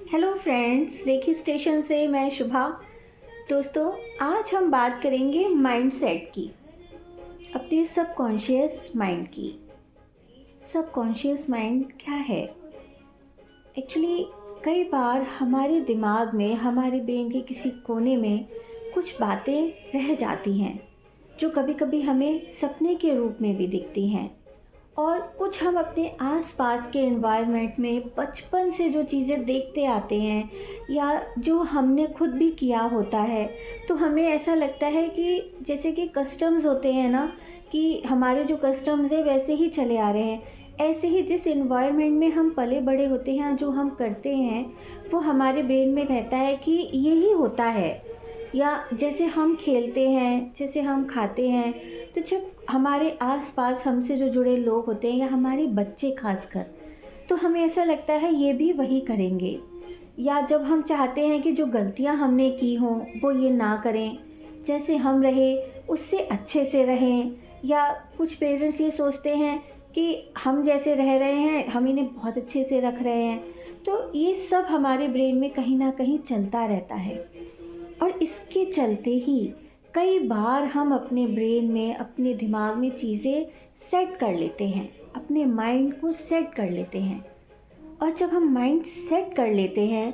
Hello friends, रेखी station से मैं शुभा। दोस्तों, आज हम बात करेंगे माइंडसेट की, अपने सबकॉन्शियस माइंड की। सबकॉन्शियस माइंड क्या है? एक्चुअली कई बार हमारे दिमाग में, हमारे ब्रेन के किसी कोने में कुछ बातें रह जाती हैं जो कभी कभी हमें सपने के रूप में भी दिखती हैं। और कुछ हम अपने आसपास के एनवायरनमेंट में बचपन से जो चीज़ें देखते आते हैं या जो हमने खुद भी किया होता है, तो हमें ऐसा लगता है कि जैसे कि कस्टम्स होते हैं ना, कि हमारे जो कस्टम्स हैं वैसे ही चले आ रहे हैं। ऐसे ही जिस एनवायरनमेंट में हम पले बड़े होते हैं, जो हम करते हैं वो हमारे ब्रेन में रहता है कि यही होता है। या जैसे हम खेलते हैं, जैसे हम खाते हैं, तो जब हमारे आस-पास हमसे जो जुड़े लोग होते हैं या हमारे बच्चे ख़ासकर, तो हमें ऐसा लगता है ये भी वही करेंगे। या जब हम चाहते हैं कि जो गलतियाँ हमने की हों वो ये ना करें, जैसे हम रहे उससे अच्छे से रहें। या कुछ पेरेंट्स ये सोचते हैं कि हम जैसे रह रहे हैं हम इन्हें बहुत अच्छे से रख रहे हैं। तो ये सब हमारे ब्रेन में कहीं न कहीं चलता रहता है। और इसके चलते ही कई बार हम अपने ब्रेन में, अपने दिमाग में चीज़ें सेट कर लेते हैं, अपने माइंड को सेट कर लेते हैं। और जब हम माइंड सेट कर लेते हैं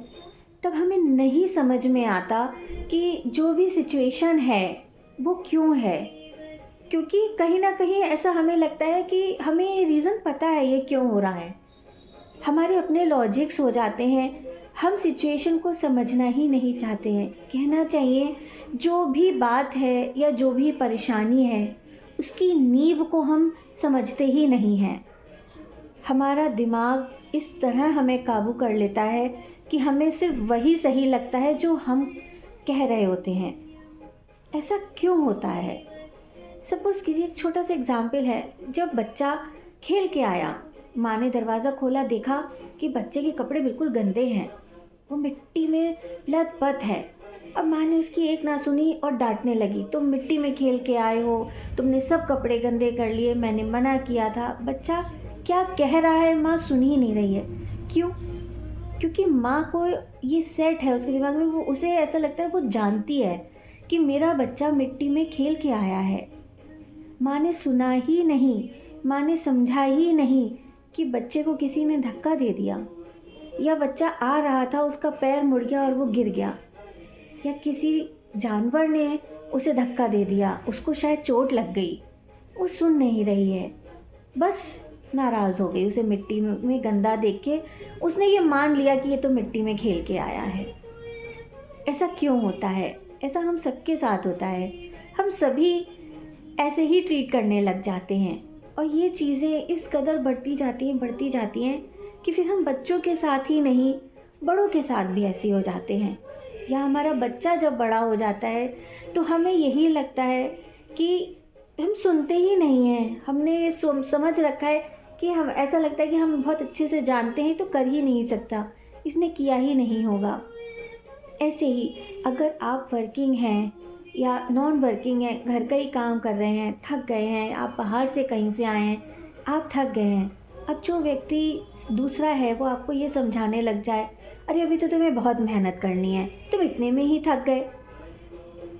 तब हमें नहीं समझ में आता कि जो भी सिचुएशन है वो क्यों है। क्योंकि कहीं ना कहीं ऐसा हमें लगता है कि हमें रीज़न पता है ये क्यों हो रहा है। हमारे अपने लॉजिक्स हो जाते हैं, हम सिचुएशन को समझना ही नहीं चाहते हैं। कहना चाहिए जो भी बात है या जो भी परेशानी है उसकी नींव को हम समझते ही नहीं हैं। हमारा दिमाग इस तरह हमें काबू कर लेता है कि हमें सिर्फ वही सही लगता है जो हम कह रहे होते हैं। ऐसा क्यों होता है? सपोज़ कीजिए, एक छोटा सा एग्ज़ाम्पल है। जब बच्चा खेल के आया, माँ ने दरवाज़ा खोला, देखा कि बच्चे के कपड़े बिल्कुल गंदे हैं, वो मिट्टी में लथपथ है। अब माँ ने उसकी एक ना सुनी और डांटने लगी, तुम मिट्टी में खेल के आए हो, तुमने सब कपड़े गंदे कर लिए, मैंने मना किया था। बच्चा क्या कह रहा है माँ सुन ही नहीं रही है। क्यों? क्योंकि माँ को ये सेट है उसके दिमाग में, वो उसे ऐसा लगता है, वो जानती है कि मेरा बच्चा मिट्टी में खेल के आया है। माँ ने सुना ही नहीं, माँ ने समझा ही नहीं कि बच्चे को किसी ने धक्का दे दिया, या बच्चा आ रहा था उसका पैर मुड़ गया और वो गिर गया, या किसी जानवर ने उसे धक्का दे दिया, उसको शायद चोट लग गई। वो सुन नहीं रही है, बस नाराज़ हो गई। उसे मिट्टी में गंदा देख के उसने ये मान लिया कि ये तो मिट्टी में खेल के आया है। ऐसा क्यों होता है? ऐसा हम सबके साथ होता है। हम सभी ऐसे ही ट्रीट करने लग जाते हैं और ये चीज़ें इस कदर बढ़ती जाती हैं कि फिर हम बच्चों के साथ ही नहीं, बड़ों के साथ भी ऐसे हो जाते हैं। या हमारा बच्चा जब बड़ा हो जाता है तो हमें यही लगता है कि हम सुनते ही नहीं हैं। हमने ये समझ रखा है कि हम, ऐसा लगता है कि हम बहुत अच्छे से जानते हैं तो कर ही नहीं सकता, इसने किया ही नहीं होगा। ऐसे ही अगर आप वर्किंग हैं या नॉन वर्किंग हैं, घर का ही काम कर रहे हैं, थक गए हैं, आप बाहर से कहीं से आए हैं, आप थक गए हैं। अब जो व्यक्ति दूसरा है वो आपको ये समझाने लग जाए, अरे अभी तो तुम्हें बहुत मेहनत करनी है, तुम इतने में ही थक गए।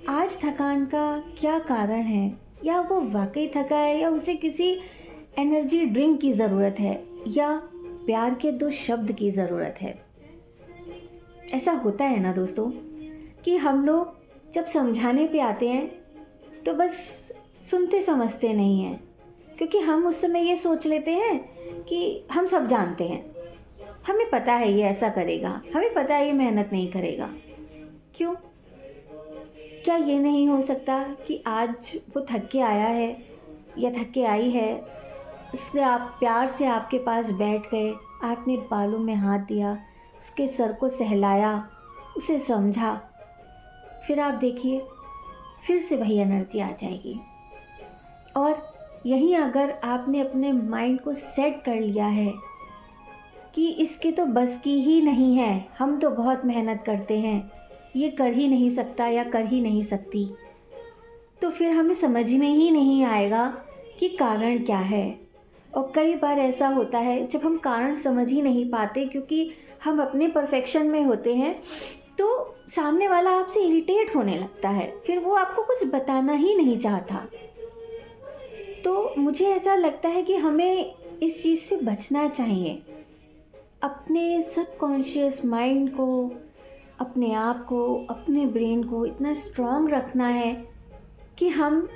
आज थकान का क्या कारण है? या वो वाकई थका है, या उसे किसी एनर्जी ड्रिंक की ज़रूरत है, या प्यार के दो शब्द की ज़रूरत है। ऐसा होता है ना दोस्तों, कि हम लोग जब समझाने पे आते हैं तो बस सुनते समझते नहीं हैं। क्योंकि हम उस समय ये सोच लेते हैं कि हम सब जानते हैं, हमें पता है ये ऐसा करेगा, हमें पता है ये मेहनत नहीं करेगा। क्यों? क्या ये नहीं हो सकता कि आज वो थक के आया है या थक के आई है, उसने आप प्यार से आपके पास बैठ गए, आपने बालों में हाथ दिया, उसके सर को सहलाया, उसे समझा, फिर आप देखिए फिर से वही एनर्जी आ जाएगी। और यहीं अगर आपने अपने माइंड को सेट कर लिया है कि इसके तो बस की ही नहीं है, हम तो बहुत मेहनत करते हैं, ये कर ही नहीं सकता या कर ही नहीं सकती, तो फिर हमें समझ में ही नहीं आएगा कि कारण क्या है। और कई बार ऐसा होता है जब हम कारण समझ ही नहीं पाते, क्योंकि हम अपने परफेक्शन में होते हैं तो सामने वाला आपसे इरिटेट होने लगता है, फिर वो आपको कुछ बताना ही नहीं चाहता। तो मुझे ऐसा लगता है कि हमें इस चीज़ से बचना चाहिए। अपने सबकॉन्शियस माइंड को, अपने आप को, अपने ब्रेन को इतना स्ट्रॉन्ग रखना है कि हम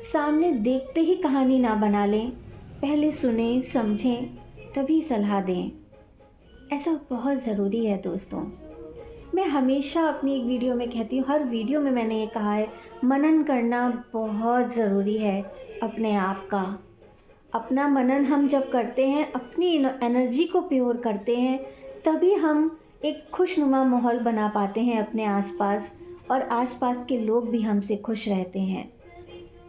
सामने देखते ही कहानी ना बना लें, पहले सुने समझें तभी सलाह दें। ऐसा बहुत ज़रूरी है दोस्तों। मैं हमेशा अपनी एक वीडियो में कहती हूँ, हर वीडियो में मैंने ये कहा है, मनन करना बहुत ज़रूरी है अपने आप का। अपना मनन हम जब करते हैं, अपनी एनर्जी को प्योर करते हैं, तभी हम एक खुशनुमा माहौल बना पाते हैं अपने आसपास, और आसपास के लोग भी हमसे खुश रहते हैं।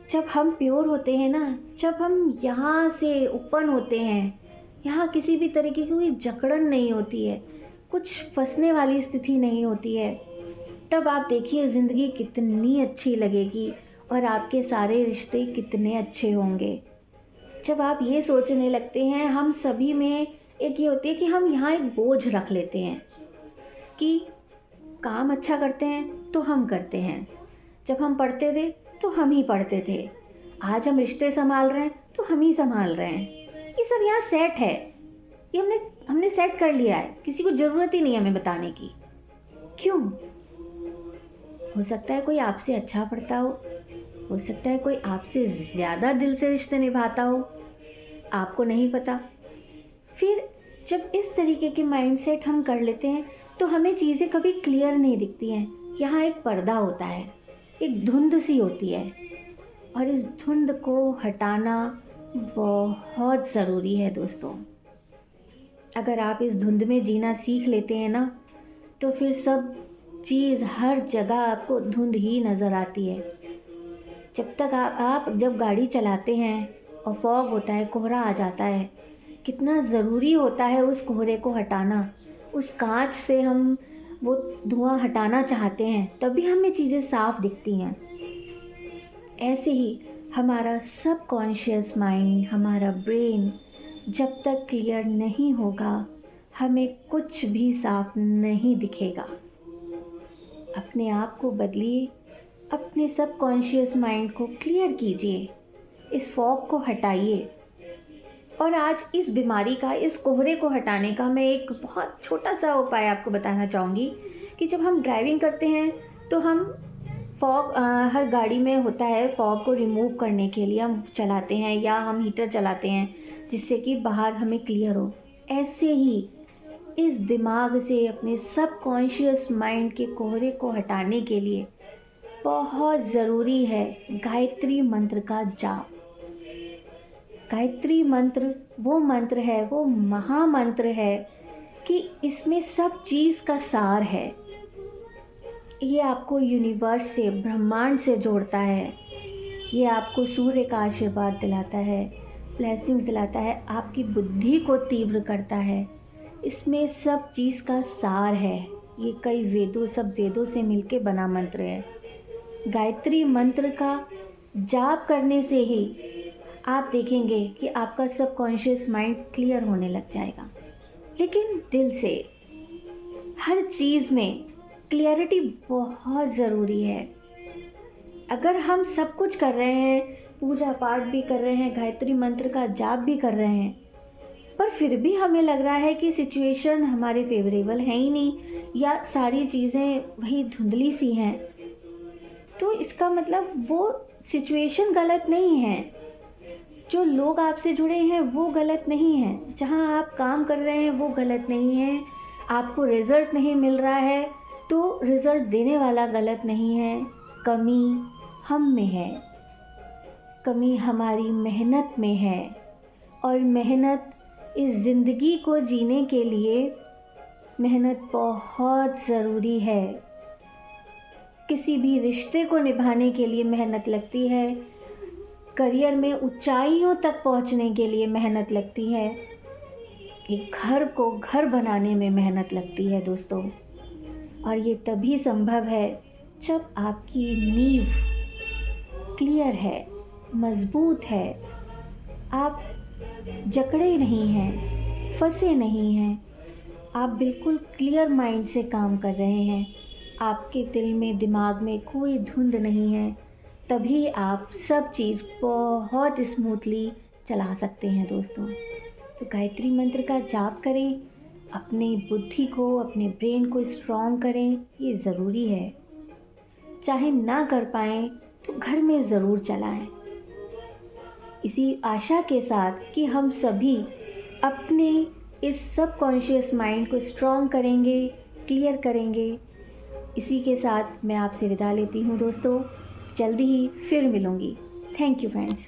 जब हम प्योर होते हैं ना, जब हम यहाँ से ओपन होते हैं, यहाँ किसी भी तरीके की कोई जकड़न नहीं होती है, कुछ फंसने वाली स्थिति नहीं होती है, तब आप देखिए ज़िंदगी कितनी अच्छी लगेगी और आपके सारे रिश्ते कितने अच्छे होंगे। जब आप ये सोचने लगते हैं, हम सभी में एक ये होती है कि हम यहाँ एक बोझ रख लेते हैं कि काम अच्छा करते हैं तो हम करते हैं, जब हम पढ़ते थे तो हम ही पढ़ते थे, आज हम रिश्ते संभाल रहे हैं तो हम ही संभाल रहे हैं। ये सब यहाँ सेट है, ये हमने सेट कर लिया है, किसी को ज़रूरत ही नहीं हमें बताने की। क्यों? हो सकता है कोई आपसे अच्छा पढ़ता हो सकता है कोई आपसे ज़्यादा दिल से रिश्ते निभाता हो, आपको नहीं पता। फिर जब इस तरीके के माइंडसेट हम कर लेते हैं तो हमें चीज़ें कभी क्लियर नहीं दिखती हैं। यहाँ एक पर्दा होता है, एक धुंध सी होती है, और इस धुंध को हटाना बहुत ज़रूरी है दोस्तों। अगर आप इस धुंध में जीना सीख लेते हैं ना, तो फिर सब चीज़ हर जगह आपको धुंध ही नज़र आती है। जब तक आप जब गाड़ी चलाते हैं और फॉग होता है, कोहरा आ जाता है, कितना ज़रूरी होता है उस कोहरे को हटाना। उस कांच से हम वो धुआं हटाना चाहते हैं, तभी हमें चीज़ें साफ दिखती हैं। ऐसे ही हमारा सबकॉन्शियस माइंड, हमारा ब्रेन जब तक क्लियर नहीं होगा, हमें कुछ भी साफ नहीं दिखेगा। अपने आप को बदलिए, अपने सबकॉन्शियस माइंड को क्लियर कीजिए, इस फॉग को हटाइए। और आज इस बीमारी का, इस कोहरे को हटाने का मैं एक बहुत छोटा सा उपाय आपको बताना चाहूँगी कि जब हम ड्राइविंग करते हैं तो हम फॉग, हर गाड़ी में होता है, फॉग को रिमूव करने के लिए हम चलाते हैं या हम हीटर चलाते हैं जिससे कि बाहर हमें क्लियर हो। ऐसे ही इस दिमाग से, अपने सबकॉन्शियस माइंड के कोहरे को हटाने के लिए बहुत ज़रूरी है गायत्री मंत्र का जाप। गायत्री मंत्र वो मंत्र है, वो महामंत्र है कि इसमें सब चीज़ का सार है। ये आपको यूनिवर्स से, ब्रह्मांड से जोड़ता है, ये आपको सूर्य का आशीर्वाद दिलाता है, ब्लेसिंग्स दिलाता है, आपकी बुद्धि को तीव्र करता है। इसमें सब चीज़ का सार है। ये कई वेदों, सब वेदों से मिलके बना मंत्र है। गायत्री मंत्र का जाप करने से ही आप देखेंगे कि आपका सबकॉन्शियस माइंड क्लियर होने लग जाएगा। लेकिन दिल से, हर चीज़ में क्लियरिटी बहुत ज़रूरी है। अगर हम सब कुछ कर रहे हैं, पूजा पाठ भी कर रहे हैं, गायत्री मंत्र का जाप भी कर रहे हैं, पर फिर भी हमें लग रहा है कि सिचुएशन हमारे फेवरेबल है ही नहीं, या सारी चीज़ें वही धुंधली सी हैं, तो इसका मतलब वो सिचुएशन गलत नहीं है, जो लोग आपसे जुड़े हैं वो गलत नहीं हैं, जहाँ आप काम कर रहे हैं वो गलत नहीं है, आपको रिज़ल्ट नहीं मिल रहा है तो रिज़ल्ट देने वाला गलत नहीं है। कमी हम में है, कमी हमारी मेहनत में है, और मेहनत इस ज़िंदगी को जीने के लिए मेहनत बहुत ज़रूरी है। किसी भी रिश्ते को निभाने के लिए मेहनत लगती है, करियर में ऊंचाइयों तक पहुंचने के लिए मेहनत लगती है, एक घर को घर बनाने में मेहनत लगती है दोस्तों। और ये तभी संभव है जब आपकी नींव क्लियर है, मज़बूत है, आप जकड़े नहीं हैं, फंसे नहीं हैं, आप बिल्कुल क्लियर माइंड से काम कर रहे हैं, आपके दिल में दिमाग में कोई धुंध नहीं है, तभी आप सब चीज़ बहुत स्मूथली चला सकते हैं दोस्तों। तो गायत्री मंत्र का जाप करें, अपनी बुद्धि को, अपने ब्रेन को स्ट्रॉन्ग करें, ये ज़रूरी है। चाहे ना कर पाएँ तो घर में ज़रूर चलाएं। इसी आशा के साथ कि हम सभी अपने इस सबकॉन्शियस माइंड को स्ट्रॉन्ग करेंगे, क्लियर करेंगे। इसी के साथ मैं आपसे विदा लेती हूँ दोस्तों। जल्दी ही फिर मिलूँगी। Thank you friends.